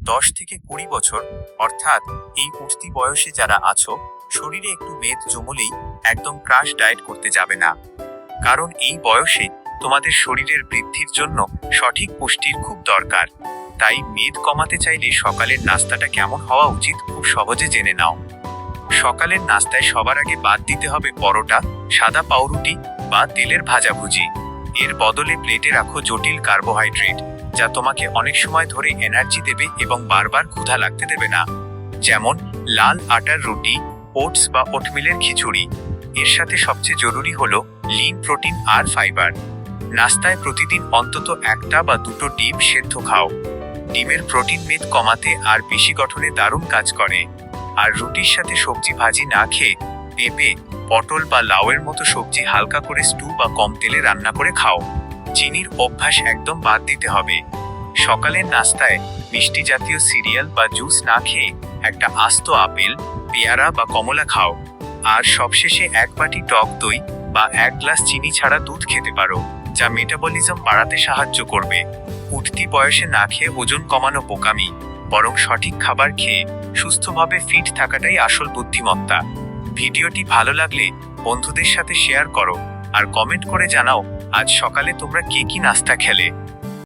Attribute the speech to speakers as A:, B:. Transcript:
A: 10 থেকে 20 বছর অর্থাৎ এই উঠতি বয়সে যারা আছো, শরীরে একটু মেদ জমলেই একদম ক্রাশ ডায়েট করতে যাবে না। কারণ এই বয়সে তোমাদের শরীরের বৃদ্ধির জন্য সঠিক পুষ্টির খুব দরকার। তাই মেদ কমাতে চাইলে সকালের নাস্তাটা কেমন হওয়া উচিত খুব সহজে জেনে নাও। সকালের নাস্তায় সবার আগে বাদ দিতে হবে পরোটা, সাদা পাউরুটি বা তেলের ভাজাভুজি। এর বদলে প্লেটে রাখো জটিল কার্বোহাইড্রেট, যা তোমাকে অনেক সময় ধরে এনার্জি দেবে এবং বারবার ক্ষুধা লাগতে দেবে না। যেমন লাল আটার রুটি, ওটস বা ওটমিলের খিচুড়ি। এর সাথে সবচেয়ে জরুরি হলো লিন প্রোটিন আর ফাইবার। নাস্তায় প্রতিদিন অন্তত একটা বা দুটো ডিম সেদ্ধ খাও। ডিমের প্রোটিন মেদ কমাতে আর পেশি গঠনে দারুণ কাজ করে। আর রুটির সাথে সবজি ভাজি না খেয়ে পেঁপে, পটল বা লাউয়ের মতো সবজি হালকা করে স্টু বা কম তেলে রান্না করে খাও। চিনির অভ্যাস একদম বাদ দিতে হবে। সকালের নাস্তায় মিষ্টি জাতীয় সিরিয়াল বা জুস না খেয়ে একটা আস্ত আপেল, পেয়ারা বা কমলা খাও। আর সবশেষে এক বাটি টক দই বা 1 গ্লাস চিনি ছাড়া দুধ খেতে পারো, যা মেটাবলিজম বাড়াতে সাহায্য করবে। উঠতি বয়সে না খেয়ে ওজন কমানো বোকামি, বরং সঠিক খাবার খেয়ে সুস্থভাবে ফিট থাকাটাই আসল বুদ্ধিমত্তা। ভিডিওটি ভালো লাগলে বন্ধুদের সাথে শেয়ার করো আর কমেন্ট করে জানাও আজ সকালে তোমরা কি কি নাস্তা খেলে।